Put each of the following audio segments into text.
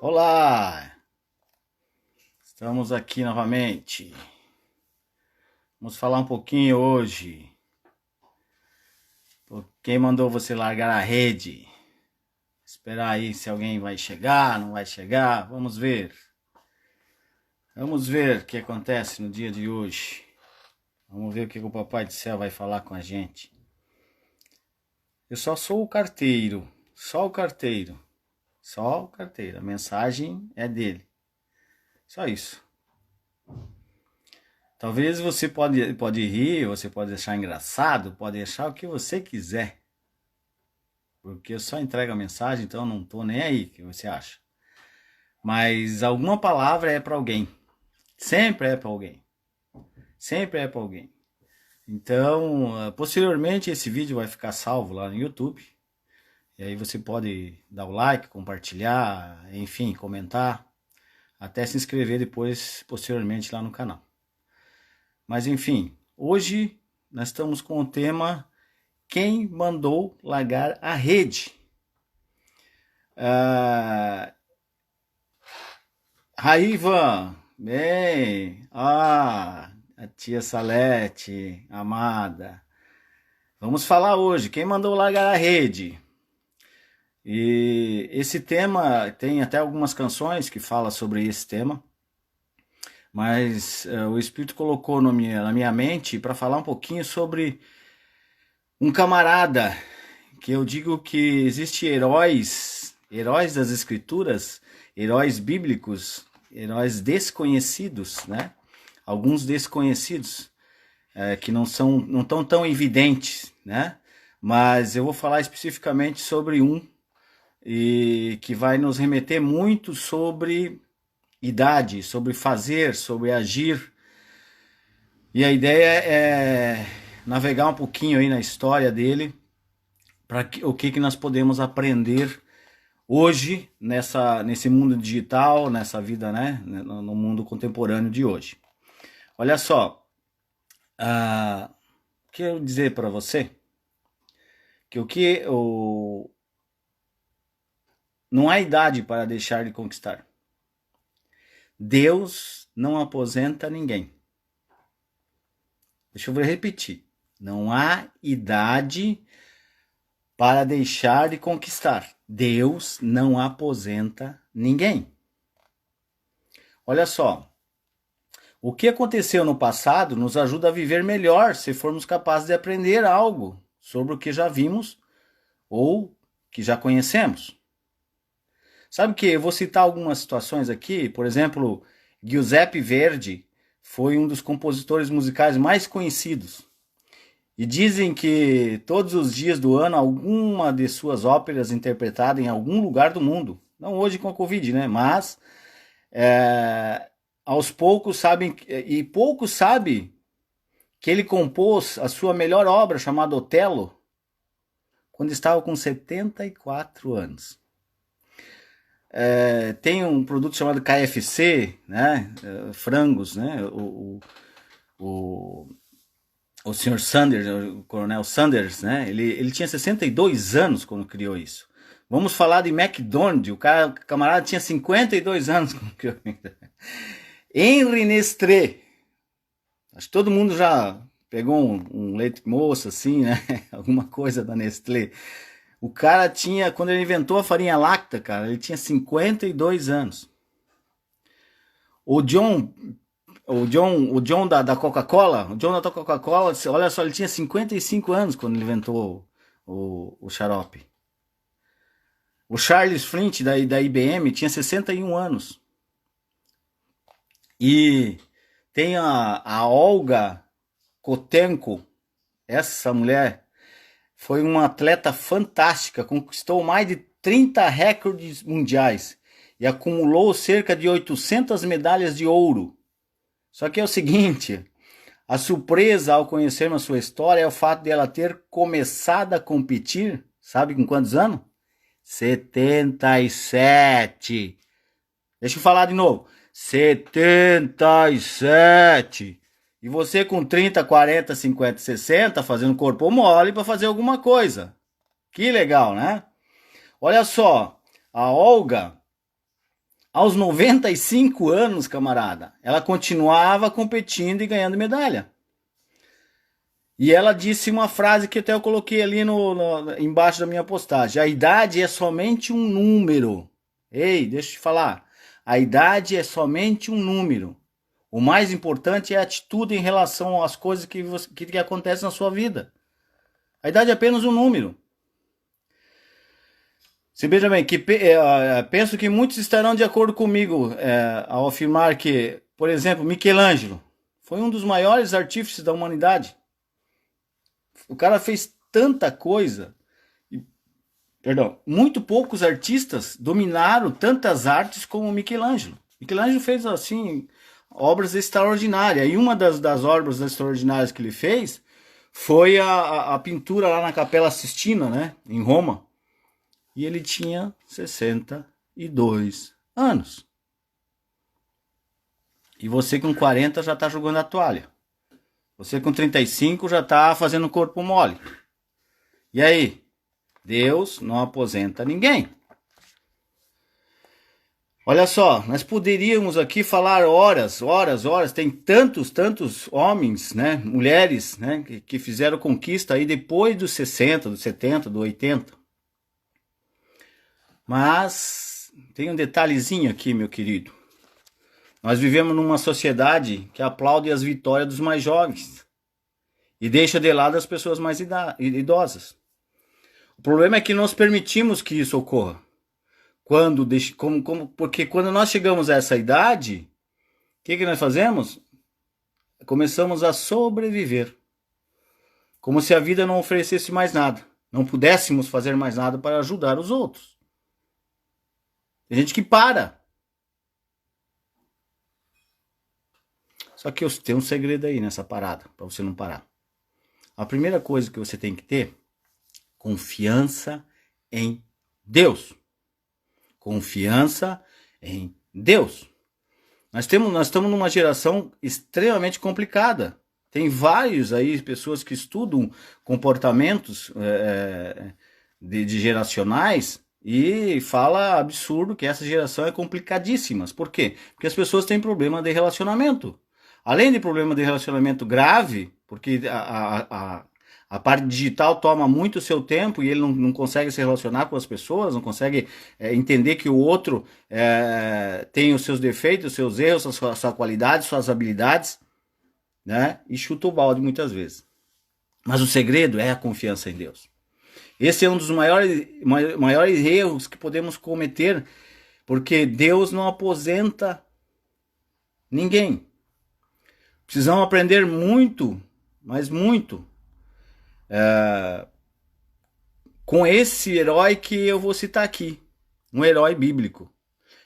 Olá, estamos aqui novamente. Vamos falar um pouquinho hoje. Quem mandou você largar a rede? Esperar aí se alguém vai chegar, não vai chegar. Vamos ver. Vamos ver o que acontece no dia de hoje. Vamos ver o que o Papai do Céu vai falar com a gente. Eu só sou o carteiro, só o carteiro. Só o carteiro. A mensagem é dele. Só isso. Talvez você pode rir, você pode achar engraçado, pode achar o que você quiser. Porque eu só entrego a mensagem, então eu não tô nem aí o que você acha. Mas alguma palavra é para alguém. Sempre é para alguém. Sempre é para alguém. Então, posteriormente esse vídeo vai ficar salvo lá no YouTube. E aí você pode dar o like, compartilhar, enfim, comentar, até se inscrever depois, posteriormente lá no canal. Mas enfim, hoje nós estamos com o tema Quem mandou largar a rede? Raiva, bem, a tia Salete, amada. Vamos falar hoje, quem mandou largar a rede? E esse tema, tem até algumas canções que falam sobre esse tema, mas o Espírito colocou na minha mente para falar um pouquinho sobre um camarada, que eu digo que existe heróis das escrituras, heróis bíblicos, heróis desconhecidos, né? Alguns desconhecidos, que não estão tão evidentes, né? Mas eu vou falar especificamente sobre um, e que vai nos remeter muito sobre idade, sobre fazer, sobre agir. E a ideia é navegar um pouquinho aí na história dele, para o que nós podemos aprender hoje nesse mundo digital, nessa vida, né, no mundo contemporâneo de hoje. Olha só, quero dizer para você que não há idade para deixar de conquistar. Deus não aposenta ninguém. Deixa eu repetir. Não há idade para deixar de conquistar. Deus não aposenta ninguém. Olha só. O que aconteceu no passado nos ajuda a viver melhor se formos capazes de aprender algo sobre o que já vimos ou que já conhecemos. Sabe o que? Eu vou citar algumas situações aqui. Por exemplo, Giuseppe Verdi foi um dos compositores musicais mais conhecidos. E dizem que todos os dias do ano, alguma de suas óperas interpretada em algum lugar do mundo. Não hoje com a Covid, né? Mas aos poucos sabem, e poucos sabem que ele compôs a sua melhor obra, chamada Otelo, quando estava com 74 anos. Tem um produto chamado KFC, né? Frangos, né? O Sr. Sanders, o Coronel Sanders, né? Ele tinha 62 anos quando criou isso. Vamos falar de McDonald's, o camarada tinha 52 anos quando criou isso. Henri Nestlé, acho que todo mundo já pegou um leite moça assim, né? Alguma coisa da Nestlé. O cara tinha, quando ele inventou a farinha láctea, cara, ele tinha 52 anos. O John da Coca-Cola, olha só, ele tinha 55 anos quando ele inventou o xarope. O Charles Flint da IBM tinha 61 anos. E tem a Olga Kotenko, essa mulher foi uma atleta fantástica, conquistou mais de 30 recordes mundiais e acumulou cerca de 800 medalhas de ouro. Só que é o seguinte, a surpresa ao conhecermos a sua história é o fato de ela ter começado a competir, sabe com quantos anos? 77. Deixa eu falar de novo. 77. E você com 30, 40, 50, 60 fazendo corpo mole para fazer alguma coisa. Que legal, né? Olha só, a Olga Aos 95 anos, camarada, ela continuava competindo e ganhando medalha. E ela disse uma frase que até eu coloquei ali embaixo da minha postagem. A idade é somente um número. Ei, deixa eu te falar. A idade é somente um número. O mais importante é a atitude em relação às coisas que acontecem na sua vida. A idade é apenas um número. Se veja bem, penso que muitos estarão de acordo comigo ao afirmar que, por exemplo, Michelangelo foi um dos maiores artífices da humanidade. O cara fez tanta coisa. Muito poucos artistas dominaram tantas artes como Michelangelo. Michelangelo fez, assim, obras extraordinárias. E uma das obras extraordinárias que ele fez foi a pintura lá na Capela Sistina, né, em Roma. E ele tinha 62 anos. E você com 40 já está jogando a toalha. Você com 35 já está fazendo corpo mole. E aí? Deus não aposenta ninguém. Olha só, nós poderíamos aqui falar horas. Tem tantos homens, né, mulheres, né, que fizeram conquista aí depois dos 60, dos 70, dos 80. Mas tem um detalhezinho aqui, meu querido. Nós vivemos numa sociedade que aplaude as vitórias dos mais jovens e deixa de lado as pessoas mais idosas. O problema é que nós permitimos que isso ocorra. Porque quando nós chegamos a essa idade, o que nós fazemos? Começamos a sobreviver. Como se a vida não oferecesse mais nada. Não pudéssemos fazer mais nada para ajudar os outros. Tem gente que para. Só que tem um segredo aí nessa parada, para você não parar. A primeira coisa que você tem que ter, confiança em Deus. Confiança em Deus. Nós estamos numa geração extremamente complicada. Tem vários aí, pessoas que estudam comportamentos de geracionais e fala absurdo que essa geração é complicadíssima. Por quê? Porque as pessoas têm problema de relacionamento. Além de problema de relacionamento grave, porque a parte digital toma muito o seu tempo e ele não consegue se relacionar com as pessoas, não consegue entender que o outro tem os seus defeitos, os seus erros, a sua qualidade, suas habilidades, né? E chuta o balde muitas vezes. Mas o segredo é a confiança em Deus. Esse é um dos maiores erros que podemos cometer, porque Deus não aposenta ninguém. Precisamos aprender muito, mas muito, com esse herói que eu vou citar aqui, um herói bíblico.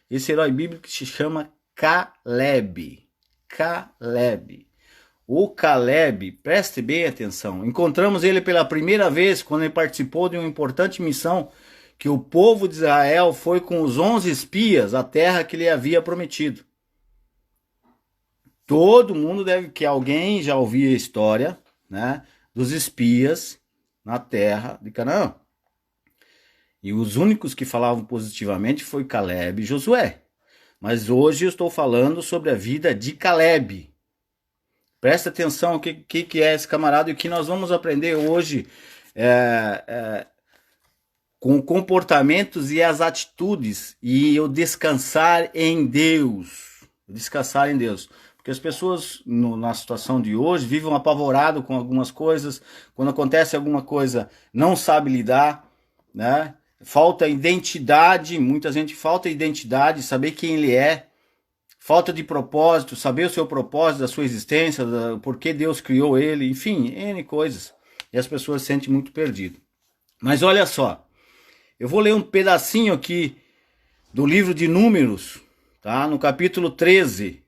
Esse herói bíblico se chama Caleb. O Caleb, preste bem atenção, encontramos ele pela primeira vez quando ele participou de uma importante missão que o povo de Israel foi com os 11 espias à terra que lhe havia prometido. Todo mundo que alguém já ouviu a história, né, dos espias na terra de Canaã. E os únicos que falavam positivamente foi Caleb e Josué. Mas hoje eu estou falando sobre a vida de Caleb. Presta atenção o que é esse camarada e o que nós vamos aprender hoje com comportamentos e as atitudes e o descansar em Deus. Descansar em Deus. Porque as pessoas na situação de hoje vivem apavorado com algumas coisas. Quando acontece alguma coisa, não sabe lidar, né? Falta identidade, muita gente falta identidade, saber quem ele é. Falta de propósito, saber o seu propósito da sua existência, por que Deus criou ele, enfim, N coisas. E as pessoas se sentem muito perdidas. Mas olha só, eu vou ler um pedacinho aqui do livro de Números, tá? No capítulo 13,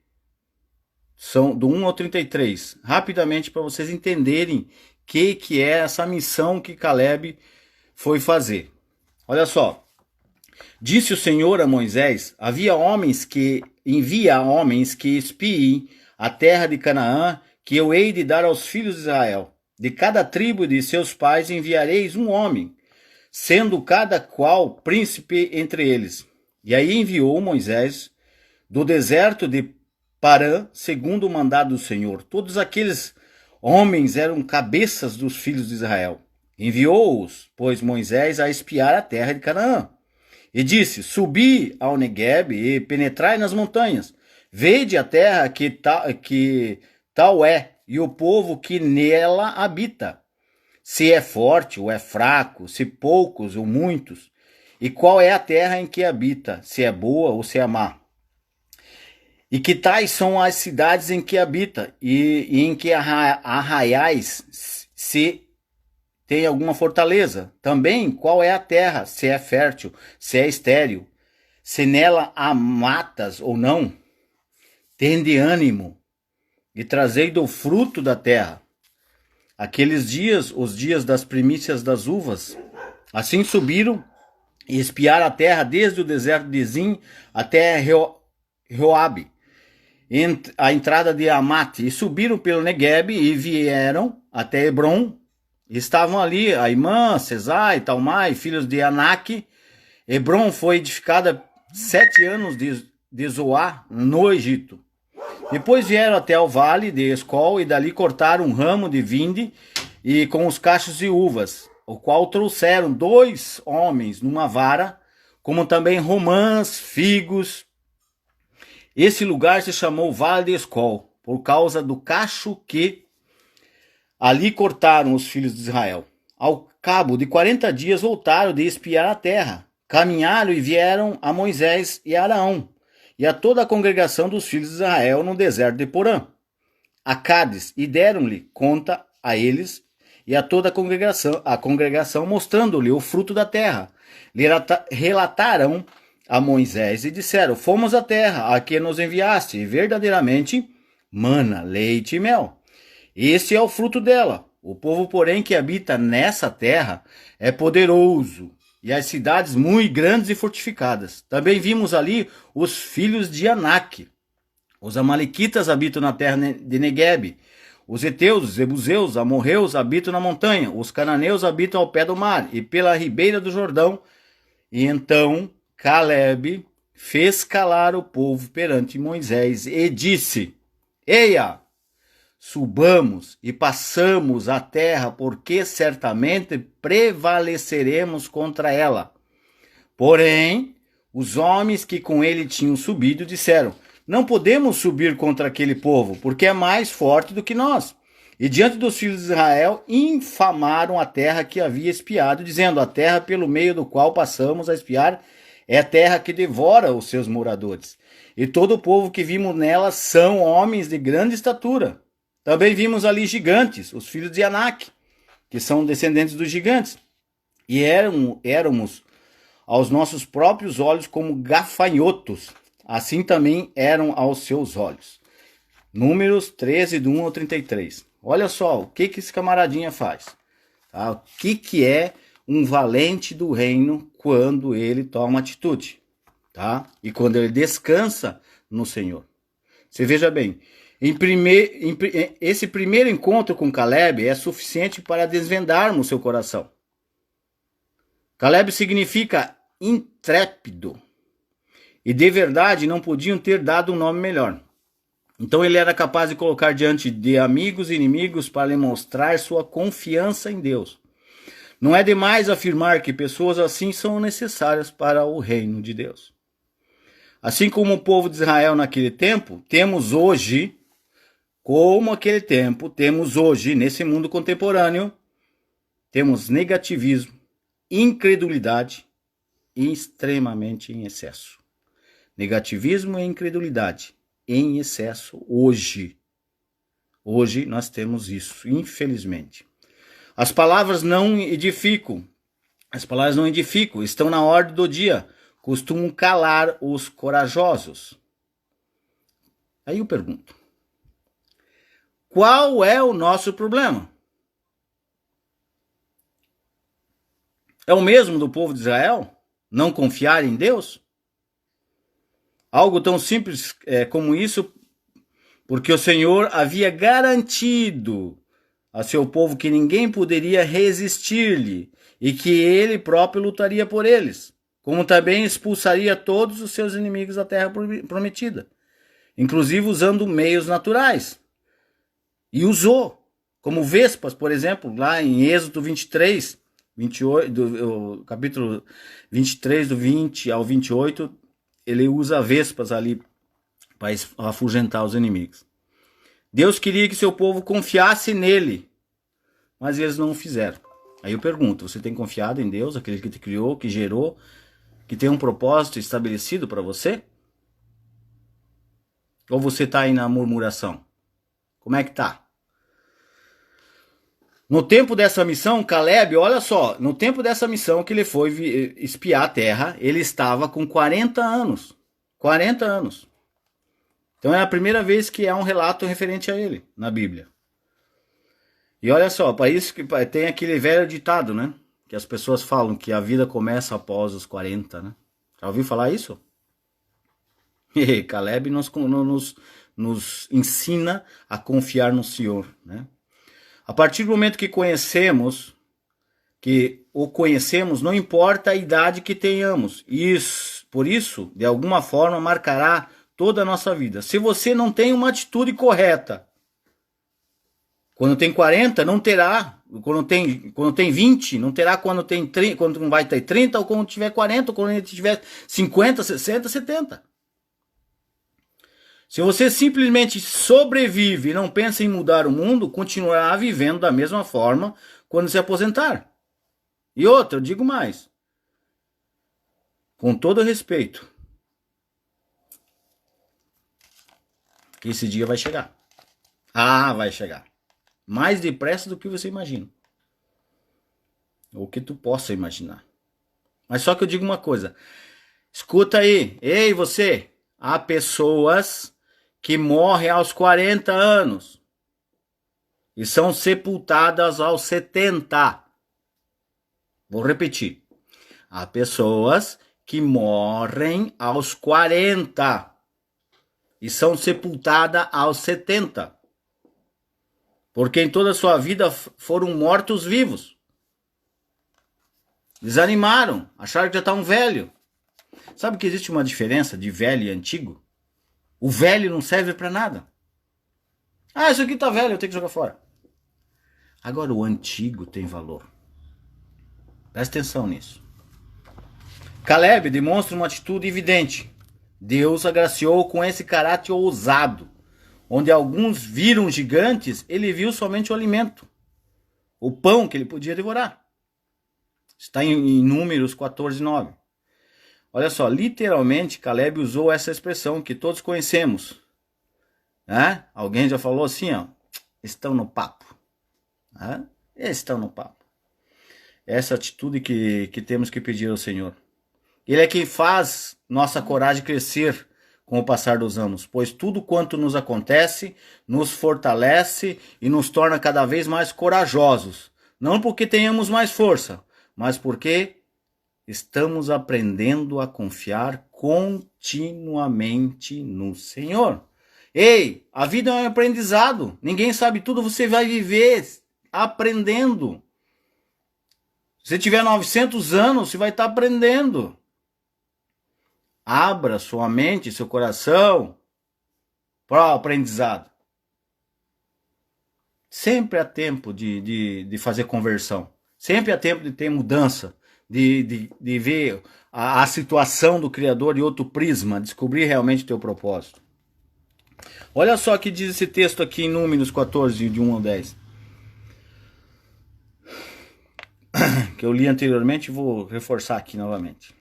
do 1 ao 33, rapidamente para vocês entenderem que é essa missão que Caleb foi fazer. Olha só, disse o Senhor a Moisés, envia homens que espiem a terra de Canaã, que eu hei de dar aos filhos de Israel. De cada tribo de seus pais enviareis um homem, sendo cada qual príncipe entre eles. E aí enviou Moisés do deserto de Parã, segundo o mandado do Senhor. Todos aqueles homens eram cabeças dos filhos de Israel. Enviou-os, pois, Moisés a espiar a terra de Canaã. E disse: Subi ao Neguebe e penetrai nas montanhas. Vede a terra que tal é, e o povo que nela habita. Se é forte ou é fraco, se poucos ou muitos. E qual é a terra em que habita, se é boa ou se é má. E que tais são as cidades em que habita, e em que arraiais se tem alguma fortaleza. Também qual é a terra, se é fértil, se é estéril, se nela há matas ou não. Tende ânimo e trazei do fruto da terra. Aqueles dias, os dias das primícias das uvas, assim subiram e espiaram a terra desde o deserto de Zim até Reoabe, a entrada de Amate, e subiram pelo Neguebe e vieram até Hebron. Estavam ali Aimã, Sesai e Talmai, filhos de Anak. Hebron foi edificada 7 anos de Zoá, no Egito. Depois vieram até o vale de Escol e dali cortaram um ramo de vinde e com os cachos de uvas, o qual trouxeram 2 homens numa vara, como também romãs, figos. Esse lugar se chamou Vale de Escol, por causa do cacho que ali cortaram os filhos de Israel. Ao cabo de 40 dias voltaram de espiar a terra. Caminharam e vieram a Moisés e a Araão, e a toda a congregação dos filhos de Israel no deserto de Porã, a Cádiz, e deram-lhe conta a eles e a toda a congregação mostrando-lhe o fruto da terra. Lhe relataram a Moisés e disseram: Fomos à terra a que nos enviaste, e verdadeiramente mana, leite e mel. Este é o fruto dela. O povo, porém, que habita nessa terra é poderoso, e as cidades muito grandes e fortificadas. Também vimos ali os filhos de Anak. Os amalequitas habitam na terra de Neguebe. Os heteus, os jebuseus, amorreus habitam na montanha. Os cananeus habitam ao pé do mar e pela ribeira do Jordão. E então Caleb fez calar o povo perante Moisés e disse: Eia! Subamos e passamos a terra, porque certamente prevaleceremos contra ela. Porém, os homens que com ele tinham subido disseram: Não podemos subir contra aquele povo, porque é mais forte do que nós. E diante dos filhos de Israel, infamaram a terra que havia espiado, dizendo: A terra pelo meio do qual passamos a espiar é a terra que devora os seus moradores. E todo o povo que vimos nela são homens de grande estatura. Também vimos ali gigantes, os filhos de Anak, que são descendentes dos gigantes. E éramos aos nossos próprios olhos como gafanhotos, assim também eram aos seus olhos. Números 13, do 1 ao 33. Olha só o que esse camaradinha faz. Tá? O que é um valente do reino quando ele toma atitude, tá? E quando ele descansa no Senhor. Você veja bem, esse primeiro encontro com Caleb é suficiente para desvendarmos seu coração. Caleb significa intrépido. E de verdade não podiam ter dado um nome melhor. Então ele era capaz de colocar diante de amigos e inimigos para lhe mostrar sua confiança em Deus. Não é demais afirmar que pessoas assim são necessárias para o reino de Deus. Assim como o povo de Israel naquele tempo, temos hoje, nesse mundo contemporâneo, temos negativismo, incredulidade e extremamente em excesso. Negativismo e incredulidade em excesso hoje. Hoje nós temos isso, infelizmente. As palavras não edificam, estão na ordem do dia, costumam calar os corajosos. Aí eu pergunto, qual é o nosso problema? É o mesmo do povo de Israel? Não confiar em Deus? Algo tão simples como isso, porque o Senhor havia garantido a seu povo que ninguém poderia resistir-lhe e que ele próprio lutaria por eles, como também expulsaria todos os seus inimigos da terra prometida, inclusive usando meios naturais. E usou, como vespas, por exemplo, lá em Êxodo 23, 28, do capítulo 23, do 20 ao 28, ele usa vespas ali para afugentar os inimigos. Deus queria que seu povo confiasse nele, mas eles não o fizeram. Aí eu pergunto, você tem confiado em Deus, aquele que te criou, que gerou, que tem um propósito estabelecido para você? Ou você está aí na murmuração? Como é que tá? No tempo dessa missão, Caleb, olha só, no tempo dessa missão que ele foi espiar a terra, ele estava com 40 anos. 40 anos. Então é a primeira vez que há um relato referente a ele na Bíblia. E olha só, para isso que tem aquele velho ditado, né? Que as pessoas falam que a vida começa após os 40, né? Já ouviu falar isso? E Caleb nos ensina a confiar no Senhor, né? A partir do momento que o conhecemos, não importa a idade que tenhamos. Por isso, de alguma forma, marcará toda a nossa vida. Se você não tem uma atitude correta, quando tem 40, não terá. Quando tem 20, não terá quando vai ter 30, ou quando tiver 40, ou quando tiver 50, 60, 70. Se você simplesmente sobrevive e não pensa em mudar o mundo, continuará vivendo da mesma forma quando se aposentar. E outra, eu digo mais. Com todo respeito, que esse dia vai chegar. Ah, vai chegar. Mais depressa do que você imagina. Ou que tu possa imaginar. Mas só que eu digo uma coisa. Escuta aí. Ei, você. Há pessoas que morrem aos 40 anos. E são sepultadas aos 70. Vou repetir. Há pessoas que morrem aos 40. E são sepultadas aos 70. Porque em toda a sua vida foram mortos vivos. Desanimaram, acharam que já estavam velho. Sabe que existe uma diferença de velho e antigo? O velho não serve para nada. Ah, isso aqui tá velho, eu tenho que jogar fora. Agora o antigo tem valor. Presta atenção nisso. Caleb demonstra uma atitude evidente. Deus agraciou com esse caráter ousado. Onde alguns viram gigantes, ele viu somente o alimento. O pão que ele podia devorar. Está em Números 14, 9. Olha só, literalmente Caleb usou essa expressão que todos conhecemos. Né? Alguém já falou assim, ó, estão no papo. Né? Estão no papo. Essa atitude que temos que pedir ao Senhor. Ele é quem faz nossa coragem crescer com o passar dos anos, pois tudo quanto nos acontece nos fortalece e nos torna cada vez mais corajosos. Não porque tenhamos mais força, mas porque estamos aprendendo a confiar continuamente no Senhor. Ei, a vida é um aprendizado. Ninguém sabe tudo, você vai viver aprendendo. Se você tiver 900 anos, você vai estar aprendendo. Abra sua mente, seu coração para o aprendizado. Sempre há tempo de fazer conversão. Sempre há tempo de ter mudança. De ver a situação do Criador de outro prisma. Descobrir realmente o teu propósito. Olha só o que diz esse texto aqui em Números 14, de 1 ao 10. Que eu li anteriormente e vou reforçar aqui novamente.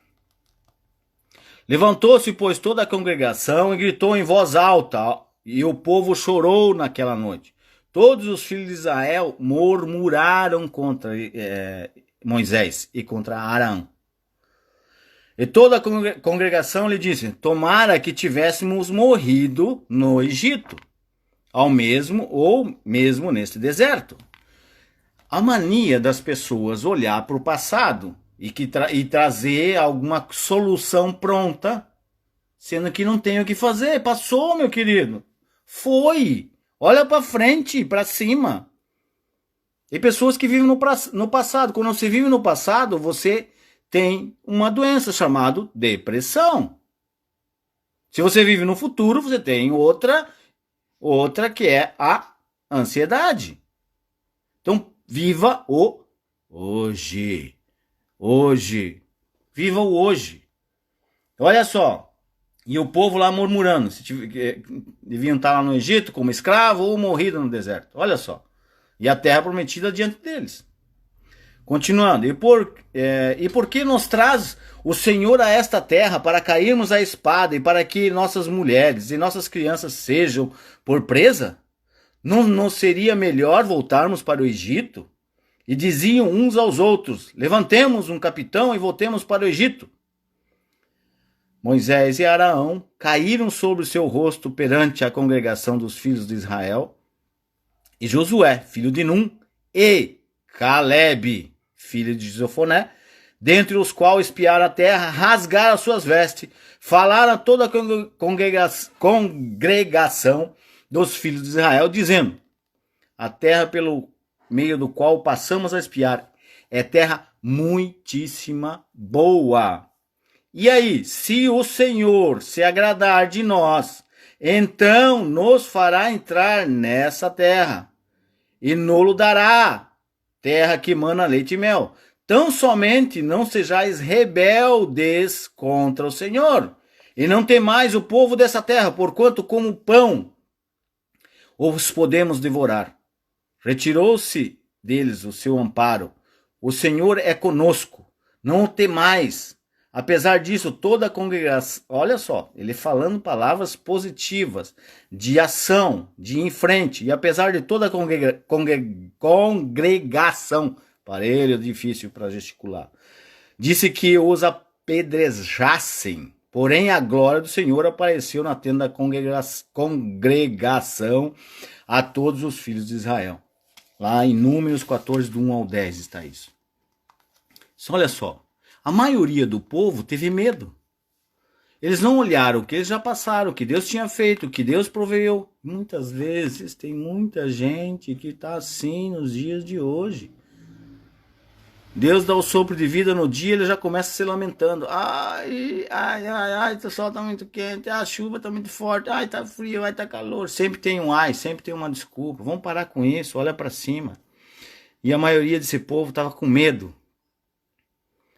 Levantou-se, pois, toda a congregação e gritou em voz alta, e o povo chorou naquela noite. Todos os filhos de Israel murmuraram contra Moisés e contra Arão. E toda a congregação lhe disse, tomara que tivéssemos morrido no Egito, ou mesmo neste deserto. A mania das pessoas olhar para o passado e trazer alguma solução pronta, sendo que não tem o que fazer. Passou, meu querido. Foi. Olha para frente, para cima. E pessoas que vivem no passado. Quando você vive no passado, você tem uma doença chamada depressão. Se você vive no futuro, você tem outra que é a ansiedade. Então, viva o hoje. Hoje. Viva o hoje. Olha só. E o povo lá murmurando. Deviam estar lá no Egito como escravo ou morrido no deserto. Olha só. E a terra prometida diante deles. Continuando. E por que nos traz o Senhor a esta terra para cairmos à espada e para que nossas mulheres e nossas crianças sejam por presa? Não seria melhor voltarmos para o Egito? E diziam uns aos outros: levantemos um capitão e voltemos para o Egito. Moisés e Araão caíram sobre o seu rosto perante a congregação dos filhos de Israel. E Josué, filho de Num, e Calebe, filho de Jefoné, dentre os quais espiaram a terra, rasgaram as suas vestes, falaram a toda a congregação dos filhos de Israel, dizendo: a terra pelo meio do qual passamos a espiar é terra muitíssima boa. E aí, se o Senhor se agradar de nós, então nos fará entrar nessa terra, e nolo dará, terra que mana leite e mel. Tão somente não sejais rebeldes contra o Senhor, e não temais o povo dessa terra, porquanto como pão os podemos devorar. Retirou-se deles o seu amparo. O Senhor é conosco, não o temais. Apesar disso, toda a congregação... Olha só, ele falando palavras positivas, de ação, de ir em frente. E apesar de toda a congregação... Parelho difícil para gesticular. Disse que os apedrejassem. Porém, a glória do Senhor apareceu na tenda da congregação a todos os filhos de Israel. Lá em Números 14, do 1 ao 10 está isso. Olha só. A maioria do povo teve medo. Eles não olharam o que eles já passaram, o que Deus tinha feito, o que Deus proveu. Muitas vezes tem muita gente que está assim nos dias de hoje. Deus dá o sopro de vida no dia, ele já começa se lamentando. Ai, o sol está muito quente, a chuva está muito forte, ai, está frio, ai, está calor. Sempre tem um ai, sempre tem uma desculpa. Vamos parar com isso, olha para cima. E a maioria desse povo estava com medo.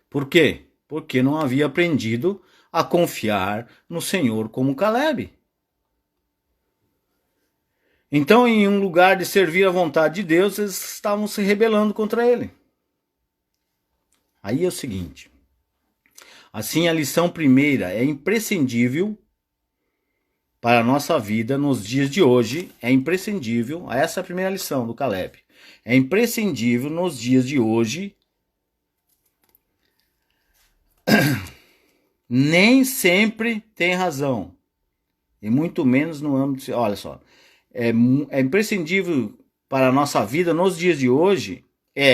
Por quê? Porque não havia aprendido a confiar no Senhor como Calebe. Então, em um lugar de servir à vontade de Deus, eles estavam se rebelando contra ele. Aí é o seguinte. Assim, a lição primeira é imprescindível para a nossa vida nos dias de hoje. É imprescindível, essa é a primeira lição do Calebe. É imprescindível nos dias de hoje. Nem sempre tem razão. E muito menos no âmbito... Olha só. É imprescindível para a nossa vida nos dias de hoje.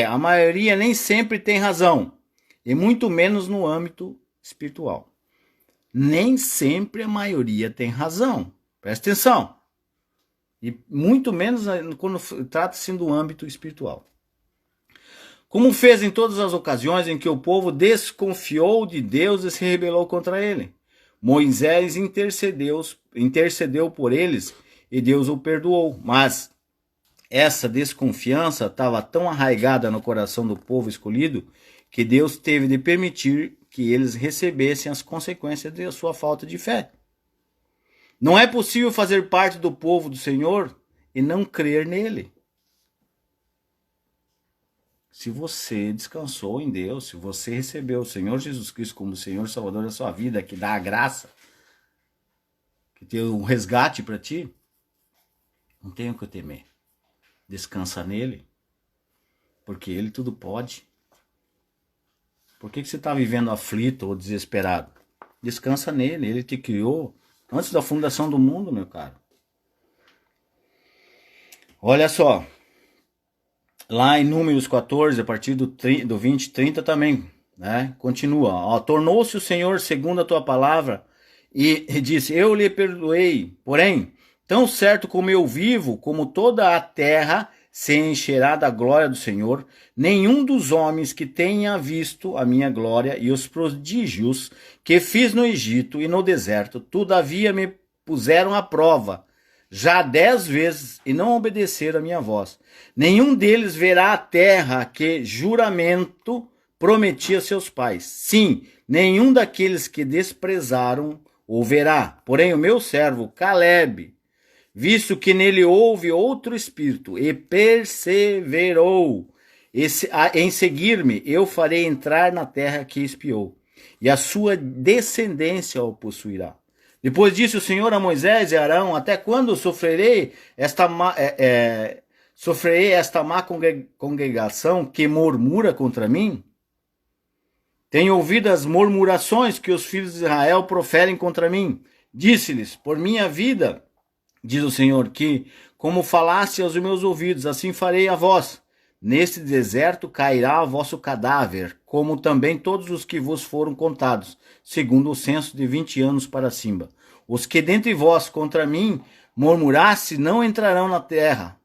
A maioria nem sempre tem razão. E muito menos no âmbito espiritual. Nem sempre a maioria tem razão. Presta atenção. E muito menos quando trata-se do âmbito espiritual. Como fez em todas as ocasiões em que o povo desconfiou de Deus e se rebelou contra ele. Moisés intercedeu por eles e Deus o perdoou. Mas essa desconfiança estava tão arraigada no coração do povo escolhido que Deus teve de permitir que eles recebessem as consequências da sua falta de fé. Não é possível fazer parte do povo do Senhor e não crer nele. Se você descansou em Deus, se você recebeu o Senhor Jesus Cristo como Senhor e Salvador da sua vida, que dá a graça, que tem um resgate para ti, não tem o que temer. Descansa nele, porque ele tudo pode. Por que você está vivendo aflito ou desesperado? Descansa nele, ele te criou antes da fundação do mundo, meu caro. Olha só. Lá em Números 14, a partir do 20, 30 também, né? Continua. Tornou-se o Senhor segundo a tua palavra e disse, eu lhe perdoei. Porém, tão certo como eu vivo, como toda a terra se encherá da glória do Senhor. Nenhum dos homens que tenha visto a minha glória e os prodígios que fiz no Egito e no deserto, todavia me puseram à prova, já 10 vezes, e não obedeceram a minha voz. Nenhum deles verá a terra que juramento prometi a seus pais. Sim, nenhum daqueles que desprezaram o verá. Porém, o meu servo Caleb, visto que nele houve outro espírito, e perseverou em seguir-me, eu farei entrar na terra que espiou, e a sua descendência o possuirá. Depois disse o Senhor a Moisés e Arão: até quando sofrerei esta má congregação que murmura contra mim? Tenho ouvido as murmurações que os filhos de Israel proferem contra mim. Disse-lhes: por minha vida, diz o Senhor, que, como falaste aos meus ouvidos, assim farei a vós. Neste deserto cairá o vosso cadáver, como também todos os que vos foram contados, segundo o censo de 20 anos para cima. Os que dentre vós contra mim murmuraste não entrarão na terra,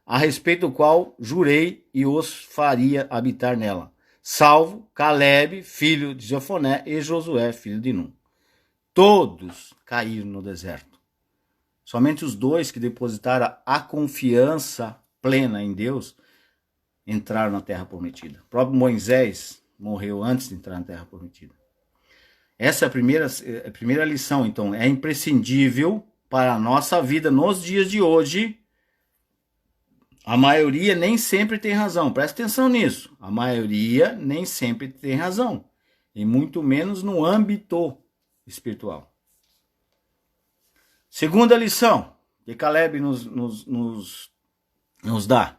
a respeito do qual jurei e os faria habitar nela, salvo Caleb, filho de Jefoné, e Josué, filho de Nun. Todos caíram no deserto. Somente os 2 que depositaram a confiança plena em Deus entraram na terra prometida. O próprio Moisés morreu antes de entrar na terra prometida. Essa é a primeira lição. Então, é imprescindível para a nossa vida nos dias de hoje. A maioria nem sempre tem razão. Presta atenção nisso. A maioria nem sempre tem razão. E muito menos no âmbito espiritual. Segunda lição que Caleb nos dá.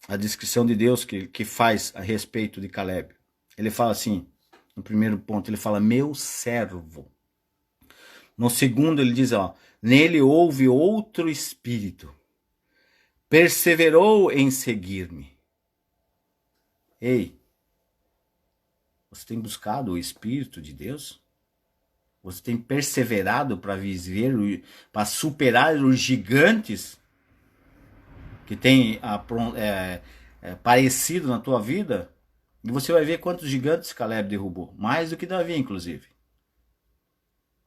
A descrição de Deus que faz a respeito de Caleb. Ele fala assim, no primeiro ponto, ele fala, meu servo. No segundo, ele diz, nele houve outro espírito. Perseverou em seguir-me. Ei, você tem buscado o Espírito de Deus? Você tem perseverado para viver, para superar os gigantes que tem parecido na tua vida? E você vai ver quantos gigantes Caleb derrubou. Mais do que Davi, inclusive.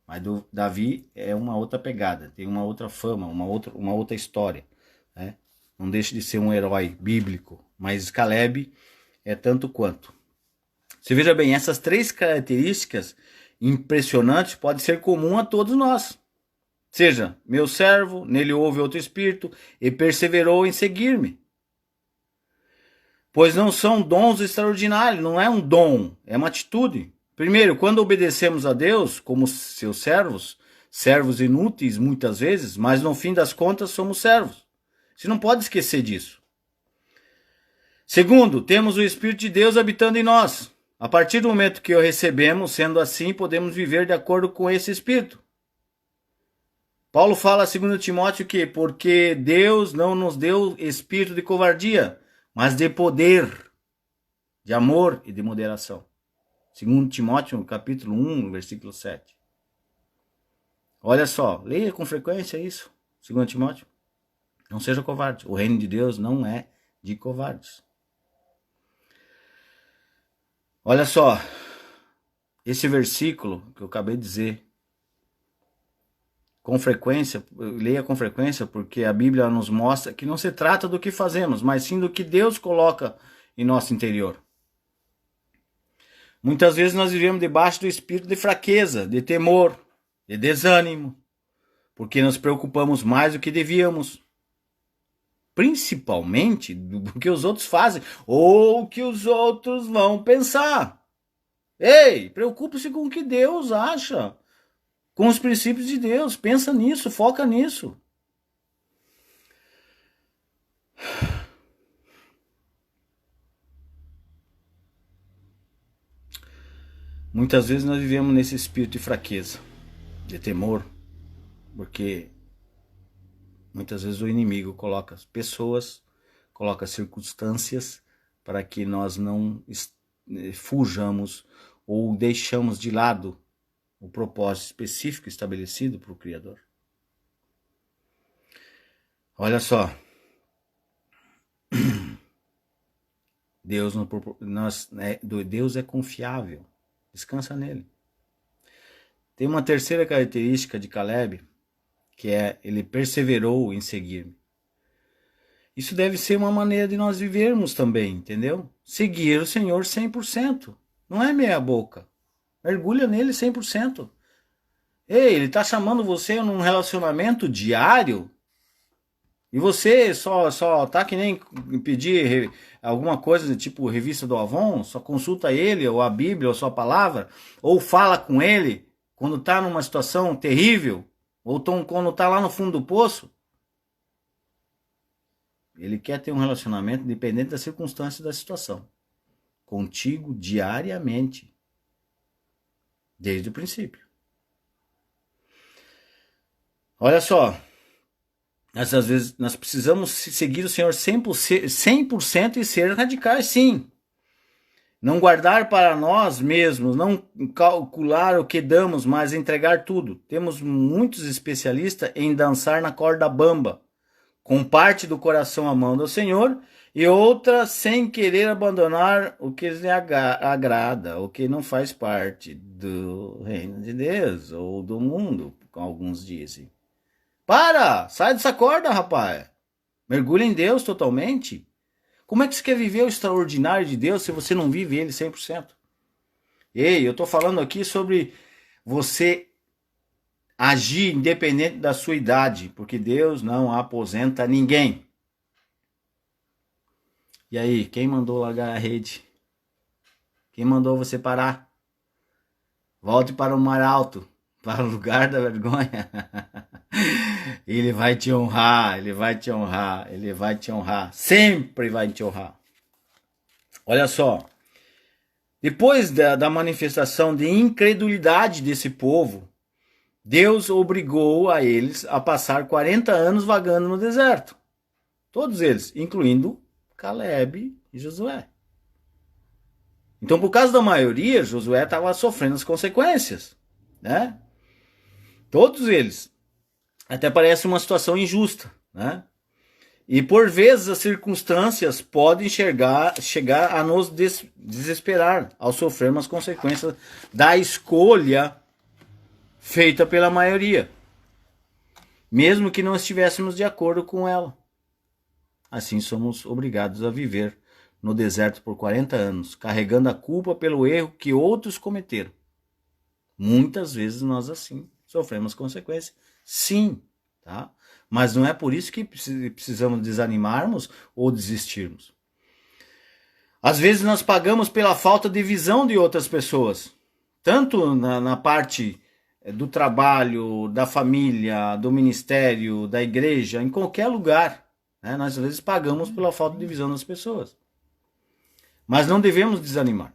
Mas Davi é uma outra pegada, tem uma outra fama, uma outra história. Né? Não deixa de ser um herói bíblico, mas Caleb é tanto quanto. Você veja bem, essas 3 características impressionantes podem ser comum a todos nós. Seja, meu servo, nele houve outro espírito, e perseverou em seguir-me. Pois não são dons extraordinários, não é um dom, é uma atitude. Primeiro, quando obedecemos a Deus, como seus servos inúteis muitas vezes, mas no fim das contas somos servos. Você não pode esquecer disso. Segundo, temos o Espírito de Deus habitando em nós. A partir do momento que o recebemos, sendo assim, podemos viver de acordo com esse Espírito. Paulo fala, segundo Timóteo, que porque Deus não nos deu espírito de covardia, mas de poder, de amor e de moderação. Segundo Timóteo, capítulo 1, versículo 7. Olha só, leia com frequência isso, segundo Timóteo. Não seja covarde. O reino de Deus não é de covardes. Olha só, esse versículo que eu acabei de dizer, com frequência, leia com frequência, porque a Bíblia nos mostra que não se trata do que fazemos, mas sim do que Deus coloca em nosso interior. Muitas vezes nós vivemos debaixo do espírito de fraqueza, de temor, de desânimo, porque nos preocupamos mais do que devíamos. Principalmente do que os outros fazem, ou o que os outros vão pensar. Ei, preocupe-se com o que Deus acha, com os princípios de Deus, pensa nisso, foca nisso. Muitas vezes nós vivemos nesse espírito de fraqueza, de temor, porque muitas vezes o inimigo coloca pessoas, coloca circunstâncias para que nós não fujamos ou deixamos de lado o propósito específico estabelecido para o Criador. Olha só, Deus, Deus é confiável, descansa nele. Tem uma terceira característica de Caleb, que é ele perseverou em seguir-me. Isso deve ser uma maneira de nós vivermos também, entendeu? Seguir o Senhor 100%, não é meia boca. Mergulha nele 100%. Ei, ele está chamando você num relacionamento diário e você só tá que nem pedir alguma coisa tipo revista do Avon, só consulta ele, ou a Bíblia, ou sua palavra, ou fala com ele quando está numa situação terrível, ou quando está lá no fundo do poço. Ele quer ter um relacionamento independente das circunstâncias da situação. Contigo diariamente. Desde o princípio. Olha só. Às vezes nós precisamos seguir o Senhor 100% e ser radicais, sim. Não guardar para nós mesmos, não calcular o que damos, mas entregar tudo. Temos muitos especialistas em dançar na corda bamba, com parte do coração amando ao Senhor e outra sem querer abandonar o que lhe agrada, o que não faz parte do reino de Deus ou do mundo, como alguns dizem. Sai dessa corda, rapaz. Mergulha em Deus totalmente. Como é que você quer viver o extraordinário de Deus se você não vive ele 100%? Ei, eu estou falando aqui sobre você agir independente da sua idade, porque Deus não aposenta ninguém. E aí, quem mandou largar a rede? Quem mandou você parar? Volte para o mar alto, para o lugar da vergonha. Ele vai te honrar, ele vai te honrar, ele vai te honrar, sempre vai te honrar. Olha só, depois da manifestação de incredulidade desse povo, Deus obrigou a eles a passar 40 anos vagando no deserto. Todos eles, incluindo Caleb e Josué. Então, por causa da maioria, Josué estava sofrendo as consequências, né? Todos eles. Até parece uma situação injusta, né? E por vezes as circunstâncias podem chegar a nos desesperar ao sofrermos as consequências da escolha feita pela maioria, mesmo que não estivéssemos de acordo com ela. Assim somos obrigados a viver no deserto por 40 anos, carregando a culpa pelo erro que outros cometeram. Muitas vezes nós assim sofremos consequências, sim, tá? Mas não é por isso que precisamos desanimarmos ou desistirmos. Às vezes nós pagamos pela falta de visão de outras pessoas, tanto na parte do trabalho, da família, do ministério, da igreja, em qualquer lugar, né? Nós às vezes pagamos pela falta de visão das pessoas. Mas não devemos desanimar.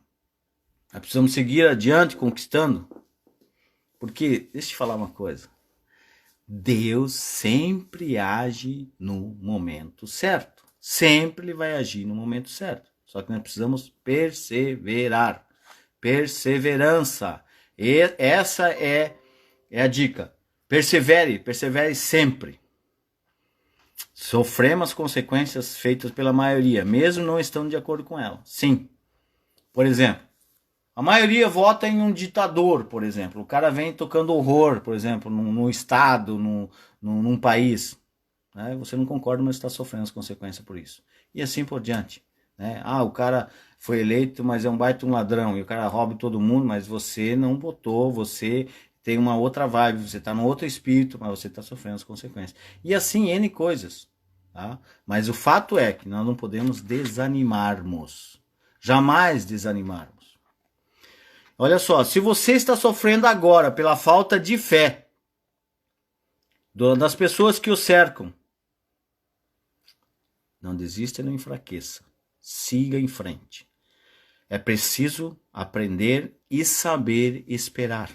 Nós precisamos seguir adiante, conquistando. Porque, deixa eu te falar uma coisa. Deus sempre age no momento certo. Sempre ele vai agir no momento certo. Só que nós precisamos perseverar. Perseverança. E essa é a dica. Persevere sempre. Sofremos as consequências feitas pela maioria, mesmo não estando de acordo com ela. Sim. Por exemplo, a maioria vota em um ditador, por exemplo. O cara vem tocando horror, por exemplo, num estado, num país. Né? Você não concorda, mas está sofrendo as consequências por isso. E assim por diante. Né? O cara foi eleito, mas é um baita um ladrão. E o cara rouba todo mundo, mas você não votou, você tem uma outra vibe, você está num outro espírito, mas você está sofrendo as consequências. E assim, N coisas. Tá? Mas o fato é que nós não podemos desanimarmos. Jamais desanimarmos. Olha só, se você está sofrendo agora pela falta de fé das pessoas que o cercam, não desista e não enfraqueça. Siga em frente. É preciso aprender e saber esperar.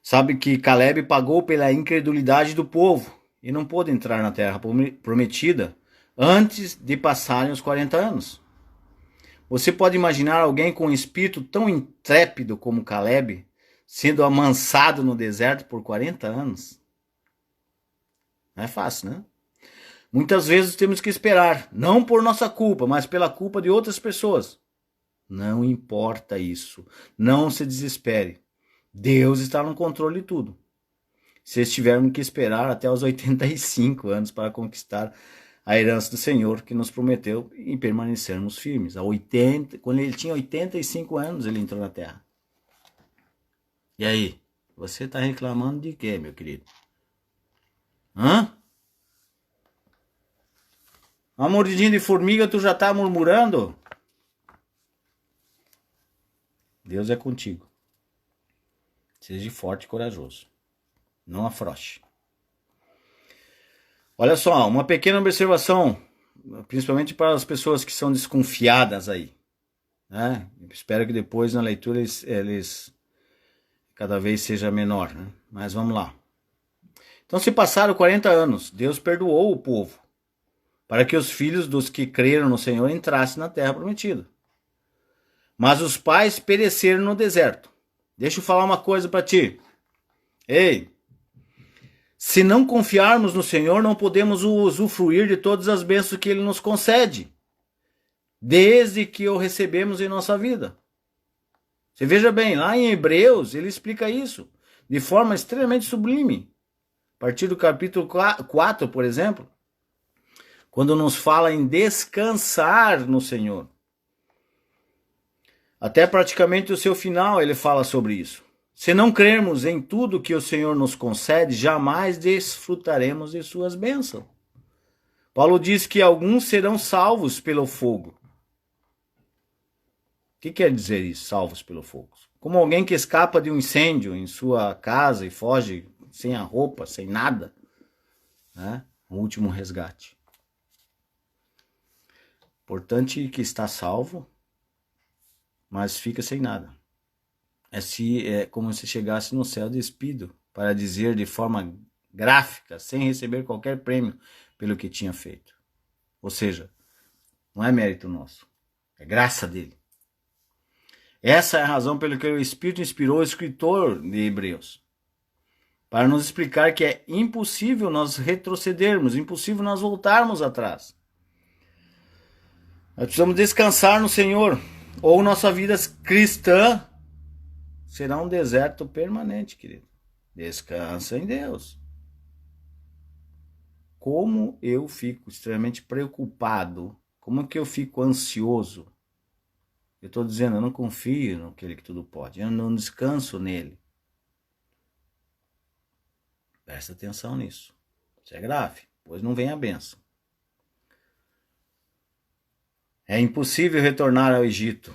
Sabe que Caleb pagou pela incredulidade do povo e não pôde entrar na terra prometida antes de passarem os 40 anos. Você pode imaginar alguém com um espírito tão intrépido como Caleb sendo amansado no deserto por 40 anos? Não é fácil, né? Muitas vezes temos que esperar, não por nossa culpa, mas pela culpa de outras pessoas. Não importa isso. Não se desespere. Deus está no controle de tudo. Se tivermos que esperar até os 85 anos para conquistar a herança do Senhor que nos prometeu e permanecermos firmes. Quando ele tinha 85 anos, ele entrou na terra. E aí? Você está reclamando de quê, meu querido? Hã? Uma mordidinha de formiga, tu já está murmurando? Deus é contigo. Seja forte e corajoso. Não afrouxe. Olha só, uma pequena observação, principalmente para as pessoas que são desconfiadas aí. Né? Espero que depois na leitura eles cada vez seja menor. Né? Mas vamos lá. Então se passaram 40 anos, Deus perdoou o povo para que os filhos dos que creram no Senhor entrassem na terra prometida. Mas os pais pereceram no deserto. Deixa eu falar uma coisa para ti. Ei, se não confiarmos no Senhor, não podemos usufruir de todas as bênçãos que Ele nos concede, desde que o recebemos em nossa vida. Você veja bem, lá em Hebreus, ele explica isso de forma extremamente sublime. A partir do capítulo 4, por exemplo, quando nos fala em descansar no Senhor. Até praticamente o seu final ele fala sobre isso. Se não crermos em tudo que o Senhor nos concede, jamais desfrutaremos de suas bênçãos. Paulo diz que alguns serão salvos pelo fogo. O que quer dizer isso, salvos pelo fogo? Como alguém que escapa de um incêndio em sua casa e foge sem a roupa, sem nada. Né? O último resgate. Importante que está salvo, mas fica sem nada. É como se chegasse no céu despido, para dizer de forma gráfica, sem receber qualquer prêmio pelo que tinha feito. Ou seja, não é mérito nosso, é graça dele. Essa é a razão pela que o Espírito inspirou o escritor de Hebreus, para nos explicar que é impossível nós retrocedermos, impossível nós voltarmos atrás. Nós precisamos descansar no Senhor, ou nossa vida cristã será um deserto permanente, querido. Descansa em Deus. Como eu fico extremamente preocupado, como que eu fico ansioso. Eu estou dizendo, eu não confio naquele que tudo pode, eu não descanso nele. Presta atenção nisso. Isso é grave, pois não vem a bênção. É impossível retornar ao Egito,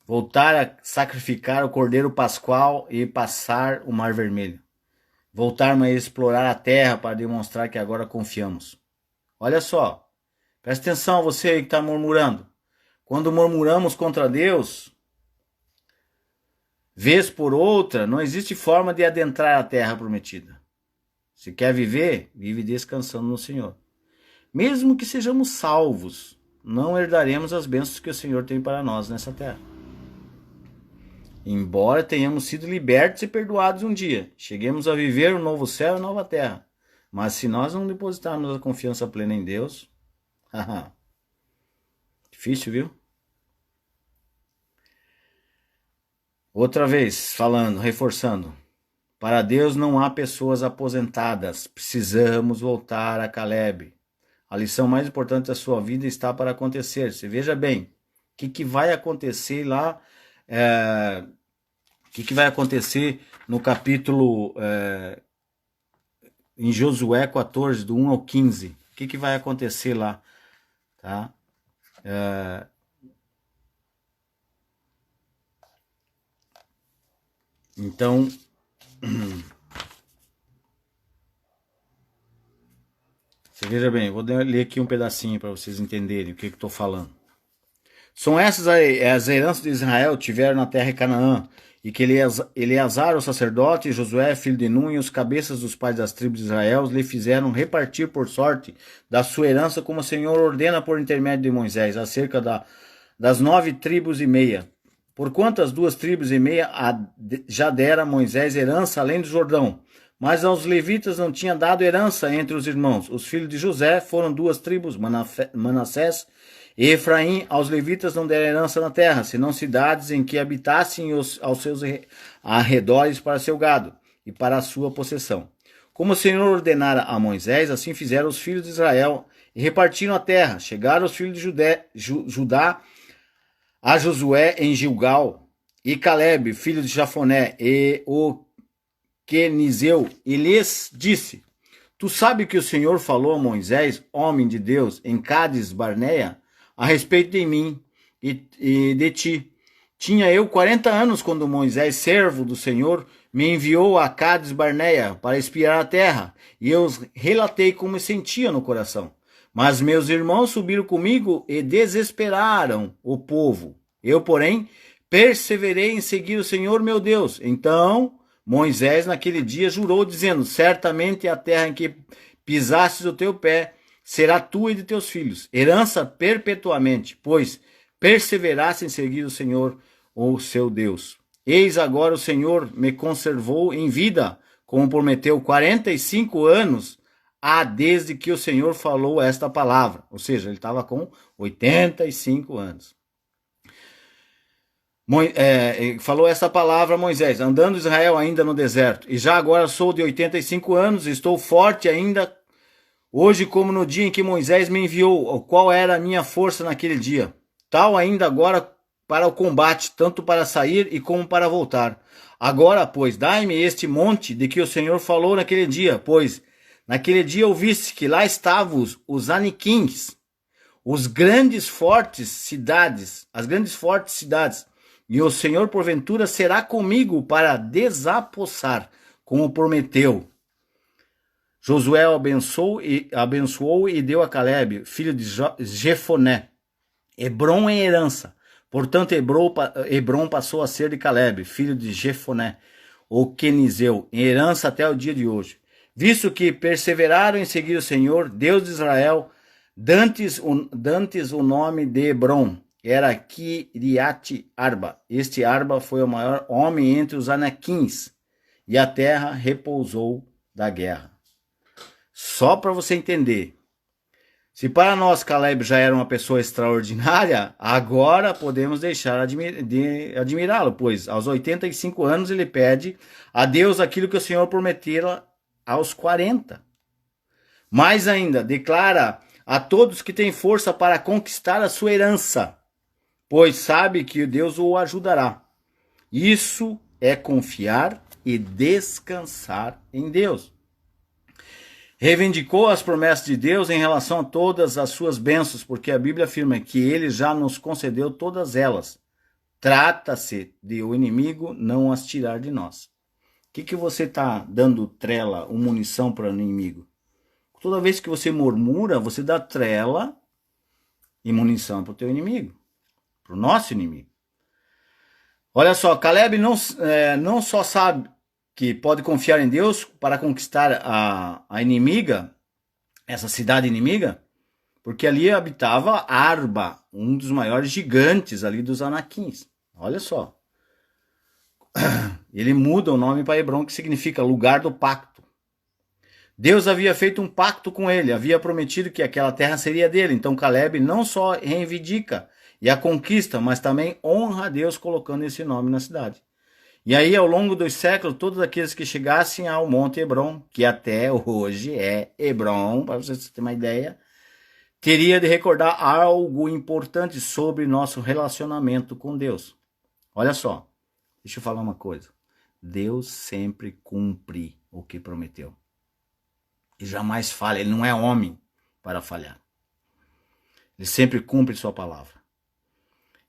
voltar a sacrificar o cordeiro pascual e passar o mar vermelho. Voltarmos a explorar a terra para demonstrar que agora confiamos. Olha só, presta atenção você aí que está murmurando. Quando murmuramos contra Deus, vez por outra, não existe forma de adentrar a terra prometida. Se quer viver, vive descansando no Senhor. Mesmo que sejamos salvos, não herdaremos as bênçãos que o Senhor tem para nós nessa terra. Embora tenhamos sido libertos e perdoados um dia, cheguemos a viver um novo céu e nova terra. Mas se nós não depositarmos a confiança plena em Deus, difícil, viu? Outra vez, falando, reforçando. Para Deus não há pessoas aposentadas. Precisamos voltar a Caleb. A lição mais importante da sua vida está para acontecer. Você veja bem, o que vai acontecer lá, o que vai acontecer no capítulo, em Josué 14, do 1 ao 15. O que vai acontecer lá, tá? Então, você veja bem, eu vou ler aqui um pedacinho para vocês entenderem o que estou falando. São essas as heranças de Israel tiveram na terra de Canaã, e que Eleazar, o sacerdote, e Josué, filho de Nun, e os cabeças dos pais das tribos de Israel, lhe fizeram repartir por sorte da sua herança, como o Senhor ordena por intermédio de Moisés, acerca das 9 tribos e meia. Porquanto as 2 tribos e meia já dera a Moisés herança além do Jordão. Mas aos levitas não tinha dado herança entre os irmãos. Os filhos de José foram duas tribos, Manassés e Efraim. Aos levitas não deram herança na terra, senão cidades em que habitassem aos seus arredores para seu gado e para a sua possessão. Como o Senhor ordenara a Moisés, assim fizeram os filhos de Israel e repartiram a terra. Chegaram os filhos de Judá a Josué em Gilgal, e Caleb, filho de Jafoné, e o Quenizeu, e lhes disse: Tu sabe que o Senhor falou a Moisés, homem de Deus, em Cádiz Barneia, a respeito de mim e de ti. Tinha eu 40 anos quando Moisés, servo do Senhor, me enviou a Cádiz Barneia para espiar a terra, e eu relatei como me sentia no coração. Mas meus irmãos subiram comigo e desesperaram o povo. Eu, porém, perseverei em seguir o Senhor meu Deus. Então Moisés naquele dia jurou, dizendo: Certamente a terra em que pisastes o teu pé será tua e de teus filhos, herança perpetuamente, pois perseveraste em seguir o Senhor, o seu Deus. Eis agora o Senhor me conservou em vida, como prometeu, 45 anos há desde que o Senhor falou esta palavra. Ou seja, ele estava com 85 anos. Falou essa palavra a Moisés, andando Israel ainda no deserto. E já agora sou de 85 anos, estou forte ainda hoje como no dia em que Moisés me enviou. Qual era a minha força naquele dia? Tal ainda agora para o combate, tanto para sair e como para voltar. Agora, pois, dai-me este monte de que o Senhor falou naquele dia, pois naquele dia ouviste que lá estavam os aniquins, as grandes fortes cidades, e o Senhor porventura será comigo para desapossar, como prometeu. Josué abençoou e deu a Caleb, filho de Jefoné, Hebron em herança. Portanto, Hebron passou a ser de Caleb, filho de Jefoné, o Quenizeu, em herança até o dia de hoje. Visto que perseveraram em seguir o Senhor, Deus de Israel, dantes o nome de Hebron era Kiriat Arba. Este Arba foi o maior homem entre os anaquins, e a terra repousou da guerra. Só para você entender, se para nós Caleb já era uma pessoa extraordinária, agora podemos deixar de admirá-lo, pois aos 85 anos ele pede a Deus aquilo que o Senhor prometera aos 40. Mais ainda, declara a todos que têm força para conquistar a sua herança, pois sabe que Deus o ajudará. Isso é confiar e descansar em Deus. Reivindicou as promessas de Deus em relação a todas as suas bênçãos, porque a Bíblia afirma que ele já nos concedeu todas elas. Trata-se de o inimigo não as tirar de nós. O que você está dando trela ou munição para o inimigo? Toda vez que você murmura, você dá trela e munição para o teu inimigo, para o nosso inimigo. Olha só, Caleb não só sabe que pode confiar em Deus para conquistar a inimiga, essa cidade inimiga, porque ali habitava Arba, um dos maiores gigantes ali dos anaquins. Olha só. Ele muda o nome para Hebron, que significa lugar do pacto. Deus havia feito um pacto com ele, havia prometido que aquela terra seria dele. Então Caleb não só reivindica e a conquista, mas também honra a Deus colocando esse nome na cidade. E aí, ao longo dos séculos, todos aqueles que chegassem ao Monte Hebron, que até hoje é Hebron, para vocês terem uma ideia, teria de recordar algo importante sobre nosso relacionamento com Deus. Olha só, deixa eu falar uma coisa. Deus sempre cumpre o que prometeu. E jamais falha, ele não é homem para falhar. Ele sempre cumpre sua palavra.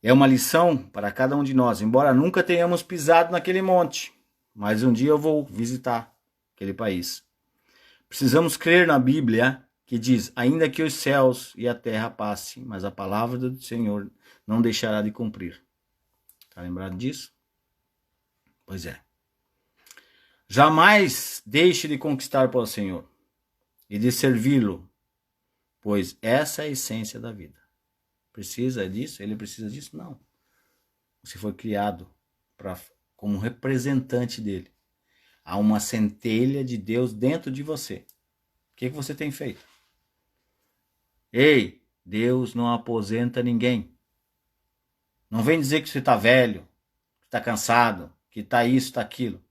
É uma lição para cada um de nós, embora nunca tenhamos pisado naquele monte, mas um dia eu vou visitar aquele país. Precisamos crer na Bíblia, que diz: ainda que os céus e a terra passem, mas a palavra do Senhor não deixará de cumprir. Está lembrado disso? Pois é. Jamais deixe de conquistar pelo Senhor e de servi-lo, pois essa é a essência da vida. Precisa disso? Ele precisa disso? Não. Você foi criado como representante dele. Há uma centelha de Deus dentro de você. O que você tem feito? Ei, Deus não aposenta ninguém. Não vem dizer que você está velho, que está cansado, que está isso, está aquilo.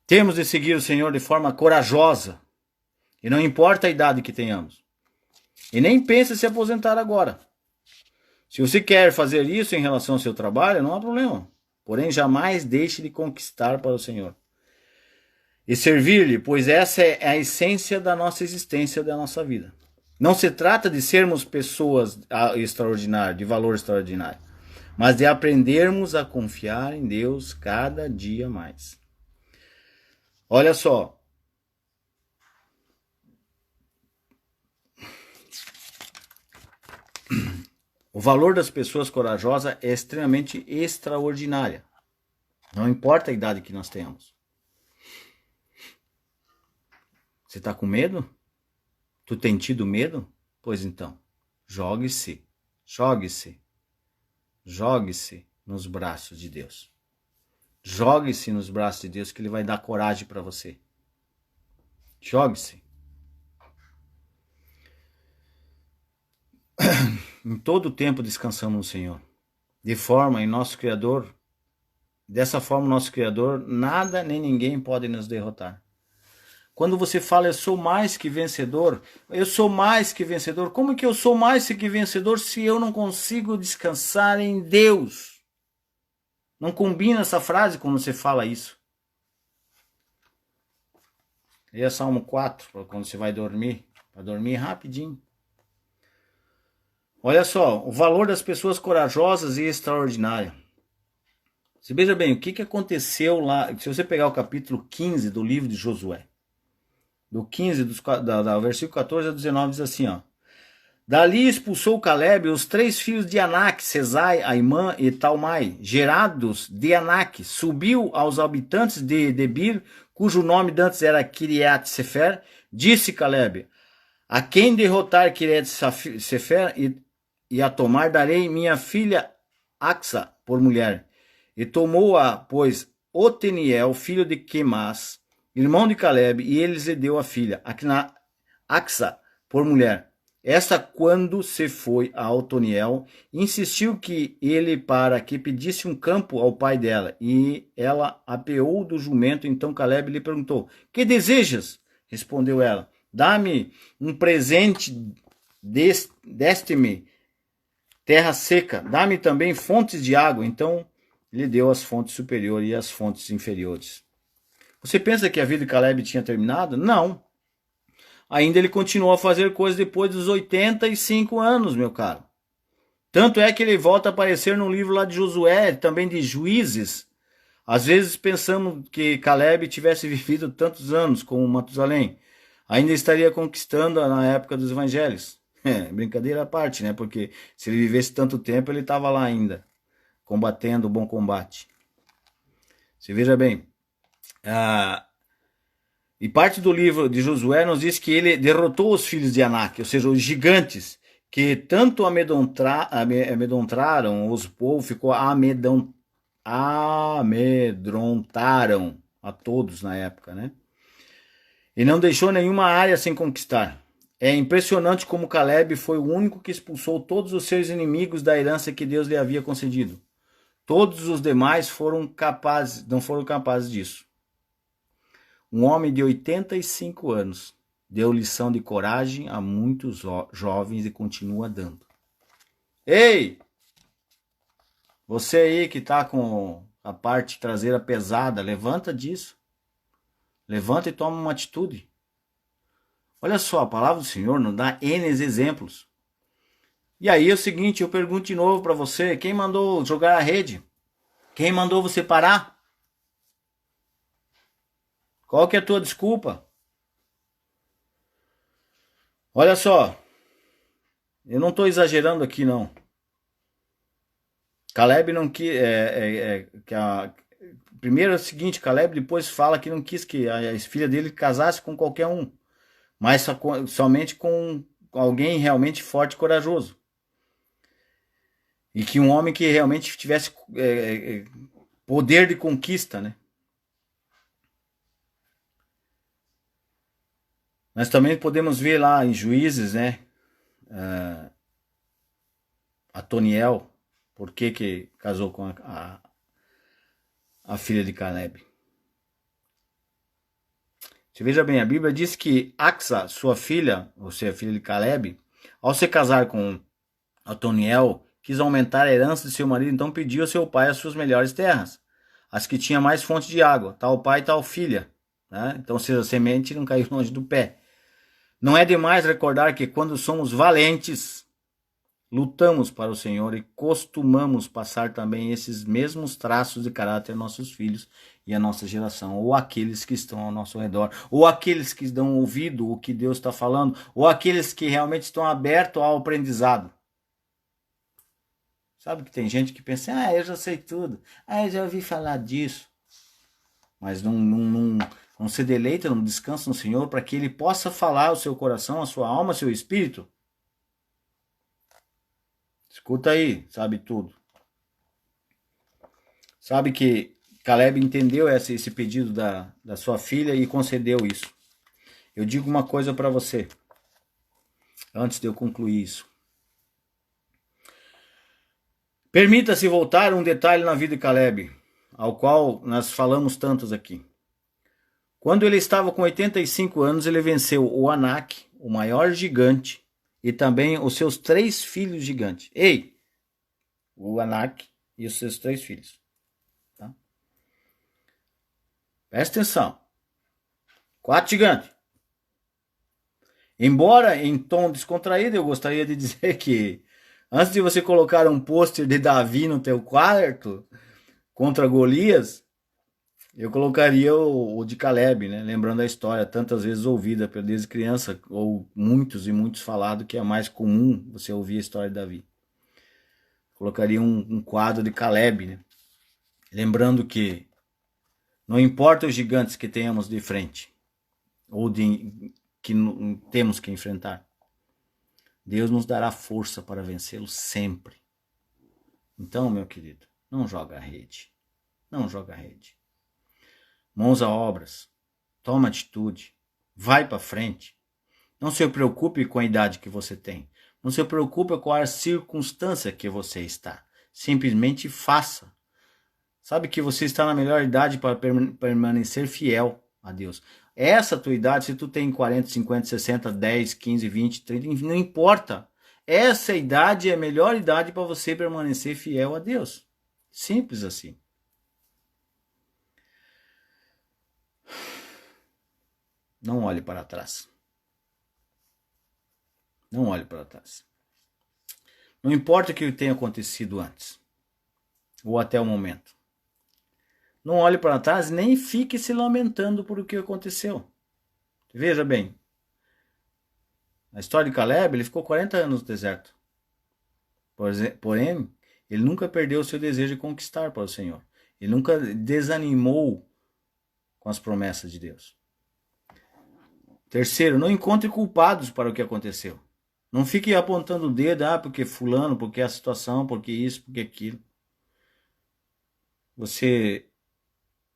Temos de seguir o Senhor de forma corajosa. E não importa a idade que tenhamos. E nem pense em se aposentar agora. Se você quer fazer isso em relação ao seu trabalho, não há problema. Porém, jamais deixe de conquistar para o Senhor. E servir-lhe, pois essa é a essência da nossa existência, da nossa vida. Não se trata de sermos pessoas extraordinárias, de valor extraordinário, mas de aprendermos a confiar em Deus cada dia mais. Olha só. O valor das pessoas corajosas é extremamente extraordinário. Não importa a idade que nós tenhamos. Você está com medo? Tu tem tido medo? Pois então, jogue-se nos braços de Deus. Jogue-se nos braços de Deus que Ele vai dar coragem para você. Jogue-se. Em todo o tempo descansamos no Senhor. Dessa forma, nosso Criador, nada nem ninguém pode nos derrotar. Quando você fala, eu sou mais que vencedor, como que eu sou mais que vencedor se eu não consigo descansar em Deus? Não combina essa frase quando você fala isso. Leia Salmo 4, quando você vai dormir, para dormir rapidinho. Olha só, o valor das pessoas corajosas e extraordinárias. Você veja bem, o que aconteceu lá, se você pegar o capítulo 15 do livro de Josué, do 15, do versículo 14 a 19, diz assim, ó. Dali expulsou Caleb os 3 filhos de Anak, Sesai, Aimã e Talmai, gerados de Anak. Subiu aos habitantes de Debir, cujo nome dantes era Kiriat Sefer. Disse Caleb, a quem derrotar Kiriat Sefer e a tomar darei minha filha Axa por mulher. E tomou-a, pois, Oteniel, filho de Quemas, irmão de Caleb, e ele lhe deu a filha, Axa, por mulher. Esta, quando se foi a Otoniel, insistiu que ele para que pedisse um campo ao pai dela, e ela apeou do jumento. Então Caleb lhe perguntou, que desejas? Respondeu ela, dá-me um presente, deste-me terra seca, dá-me também fontes de água. Então lhe deu as fontes superiores e as fontes inferiores. Você pensa que a vida de Caleb tinha terminado? Não. Ainda ele continuou a fazer coisas depois dos 85 anos, meu caro. Tanto é que ele volta a aparecer no livro lá de Josué, também de Juízes. Às vezes pensamos que Caleb tivesse vivido tantos anos como Matusalém. Ainda estaria conquistando na época dos evangelhos. Brincadeira à parte, né? Porque se ele vivesse tanto tempo, ele estava lá ainda, combatendo o bom combate. Você veja bem. E parte do livro de Josué nos diz que ele derrotou os filhos de Anak, ou seja, os gigantes, que tanto amedrontaram os povos, amedrontaram a todos na época, né? E não deixou nenhuma área sem conquistar. É impressionante como Caleb foi o único que expulsou todos os seus inimigos da herança que Deus lhe havia concedido. Todos os demais não foram capazes disso. Um homem de 85 anos deu lição de coragem a muitos jovens e continua dando. Ei! Você aí que está com a parte traseira pesada, levanta disso. Levanta e toma uma atitude. Olha só, a palavra do Senhor nos dá N exemplos. E aí é o seguinte, eu pergunto de novo para você, quem mandou jogar a rede? Quem mandou você parar? Qual que é a tua desculpa? Olha só, eu não estou exagerando aqui não. Caleb não quis... primeiro é o seguinte, Caleb depois fala que não quis que a filha dele casasse com qualquer um, mas somente com alguém realmente forte e corajoso. E que um homem que realmente tivesse poder de conquista, né? Nós também podemos ver lá em Juízes, né? Atoniel, por que casou com a filha de Caleb. Você veja bem, a Bíblia diz que Axa, sua filha, ou seja, filha de Caleb, ao se casar com Atoniel, quis aumentar a herança de seu marido, então pediu ao seu pai as suas melhores terras, as que tinham mais fontes de água, tal pai, tal filha. Né? Então, se a semente não caiu longe do pé. Não é demais recordar que quando somos valentes, lutamos para o Senhor e costumamos passar também esses mesmos traços de caráter aos nossos filhos e à nossa geração, ou aqueles que estão ao nosso redor, ou aqueles que dão ouvido o que Deus está falando, ou aqueles que realmente estão abertos ao aprendizado. Sabe que tem gente que pensa, eu já sei tudo, eu já ouvi falar disso. Mas não se deleita, não descansa no Senhor para que Ele possa falar ao seu coração, à sua alma, ao seu espírito. Escuta aí, sabe tudo. Sabe que Caleb entendeu esse pedido da sua filha e concedeu isso. Eu digo uma coisa para você, antes de eu concluir isso. Permita-se voltar um detalhe na vida de Caleb, ao qual nós falamos tantos aqui. Quando ele estava com 85 anos, ele venceu o Anak, o maior gigante, e também os seus 3 filhos gigantes. O Anak e os seus 3 filhos. Tá? Presta atenção. 4 gigantes. Embora em tom descontraído, eu gostaria de dizer que antes de você colocar um pôster de Davi no teu quarto contra Golias, eu colocaria o de Caleb, né? Lembrando a história tantas vezes ouvida desde criança, ou muitos e muitos falado, que é mais comum você ouvir a história de Davi. Colocaria um quadro de Caleb, né? Lembrando que não importa os gigantes que tenhamos de frente, ou que temos que enfrentar, Deus nos dará força para vencê-los sempre. Então, meu querido, não joga a rede. Não joga a rede. Mãos a obras. Toma atitude. Vai para frente. Não se preocupe com a idade que você tem. Não se preocupe com a circunstância que você está. Simplesmente faça. Sabe que você está na melhor idade para permanecer fiel a Deus. Essa tua idade, se tu tem 40, 50, 60, 10, 15, 20, 30, não importa. Essa idade é a melhor idade para você permanecer fiel a Deus. Simples assim. Não olhe para trás. Não olhe para trás. Não importa o que tenha acontecido antes, ou até o momento. Não olhe para trás, nem fique se lamentando por o que aconteceu. Veja bem, na história de Caleb, ele ficou 40 anos no deserto. Porém, ele nunca perdeu o seu desejo de conquistar para o Senhor. Ele nunca desanimou com as promessas de Deus. Terceiro, não encontre culpados para o que aconteceu. Não fique apontando o dedo, porque fulano, porque a situação, porque isso, porque aquilo. Você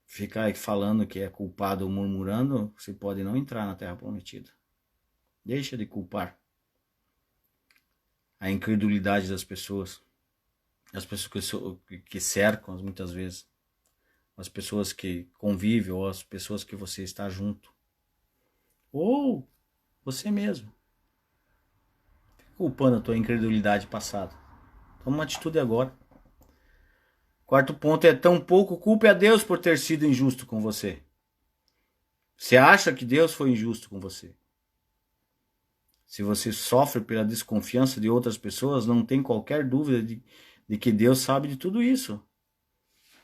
ficar falando que é culpado ou murmurando, você pode não entrar na terra prometida. Deixa de culpar a incredulidade das pessoas. As pessoas que cercam, muitas vezes. As pessoas que convivem ou as pessoas que você está junto. Ou você mesmo. Culpando a tua incredulidade passada. Toma uma atitude agora. Quarto ponto é: tampouco culpe a Deus por ter sido injusto com você. Você acha que Deus foi injusto com você? Se você sofre pela desconfiança de outras pessoas, não tem qualquer dúvida de que Deus sabe de tudo isso.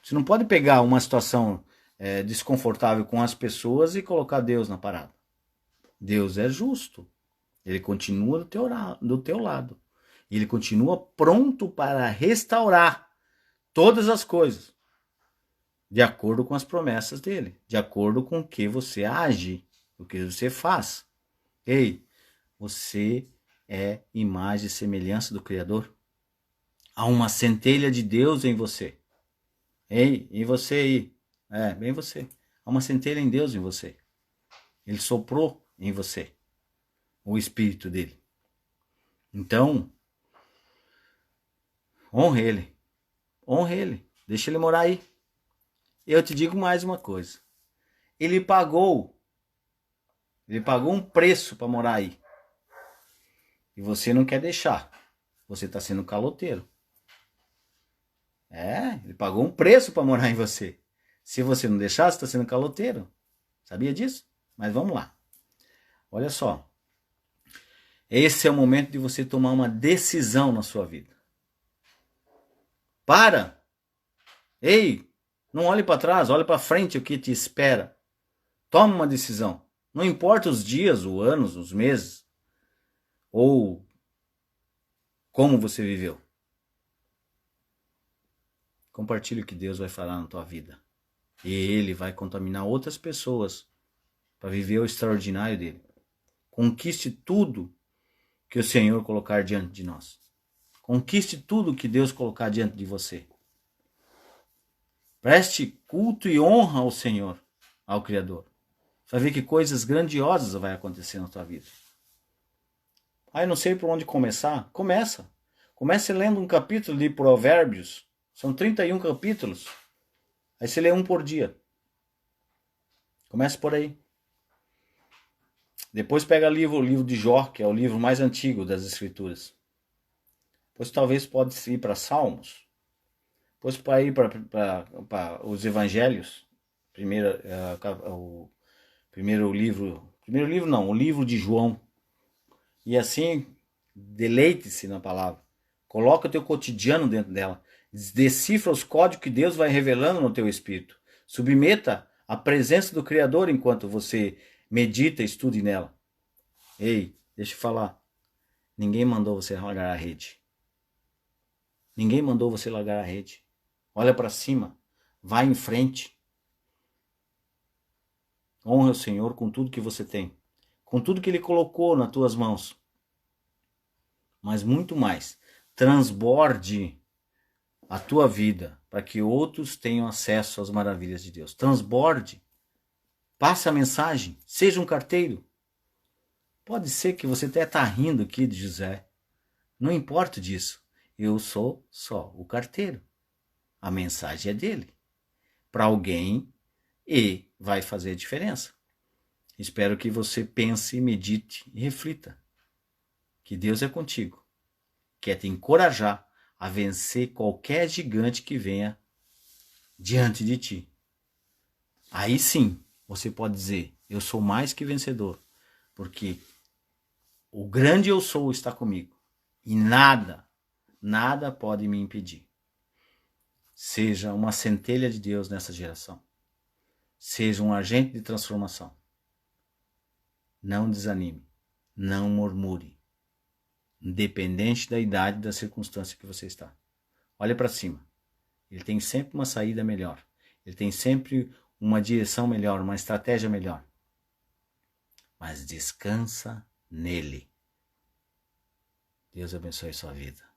Você não pode pegar uma situação desconfortável com as pessoas e colocar Deus na parada. Deus é justo. Ele continua do teu lado. E ele continua pronto para restaurar todas as coisas, de acordo com as promessas dele, de acordo com o que você age, o que você faz. Você é imagem e semelhança do Criador. Há uma centelha de Deus em você. E você aí? Bem você. Há uma centelha em Deus em você. Ele soprou em você. o espírito dele. Então, honre ele. Honre ele. Deixa ele morar aí. Eu te digo mais uma coisa. Ele pagou um preço para morar aí. E você não quer deixar. Você está sendo caloteiro. Ele pagou um preço para morar em você. Se você não deixar, você está sendo caloteiro. Sabia disso? Mas vamos lá. Olha só. Esse é o momento de você tomar uma decisão na sua vida. Para! Ei! Não olhe para trás, olhe para frente o que te espera. Toma uma decisão. Não importa os dias, os anos, os meses. Ou como você viveu. Compartilhe o que Deus vai falar na tua vida. E Ele vai contaminar outras pessoas para viver o extraordinário dele. Conquiste tudo que o Senhor colocar diante de nós. Conquiste tudo que Deus colocar diante de você. Preste culto e honra ao Senhor, ao Criador. Você vai ver que coisas grandiosas vão acontecer na tua vida. Eu não sei por onde começar. Começa. Comece lendo um capítulo de Provérbios. São 31 capítulos. Aí você lê um por dia. Comece por aí. Depois pega o livro de Jó, que é o livro mais antigo das Escrituras. Depois talvez pode ir para Salmos. Depois para ir para os Evangelhos. O livro de João. E assim, deleite-se na palavra. Coloca o teu cotidiano dentro dela. Decifra os códigos que Deus vai revelando no teu espírito. Submeta a presença do Criador enquanto você medita e estude nela. Ei, deixa eu falar. Ninguém mandou você largar a rede. Ninguém mandou você largar a rede. Olha para cima. Vai em frente. Honra o Senhor com tudo que você tem. Com tudo que Ele colocou nas tuas mãos. Mas muito mais. Transborde a tua vida para que outros tenham acesso às maravilhas de Deus. Transborde. Passe a mensagem. Seja um carteiro. Pode ser que você até está rindo aqui de José. Não importa disso. Eu sou só o carteiro. A mensagem é dele. Para alguém e vai fazer a diferença. Espero que você pense, medite e reflita. Que Deus é contigo. Quer te encorajar a vencer qualquer gigante que venha diante de ti. Aí sim, você pode dizer, eu sou mais que vencedor, porque o grande eu sou está comigo e nada pode me impedir. Seja uma centelha de Deus nessa geração. Seja um agente de transformação. Não desanime, não murmure, independente da idade e da circunstância que você está. Olha para cima. Ele tem sempre uma saída melhor. Ele tem sempre uma direção melhor, uma estratégia melhor. Mas descansa nele. Deus abençoe sua vida.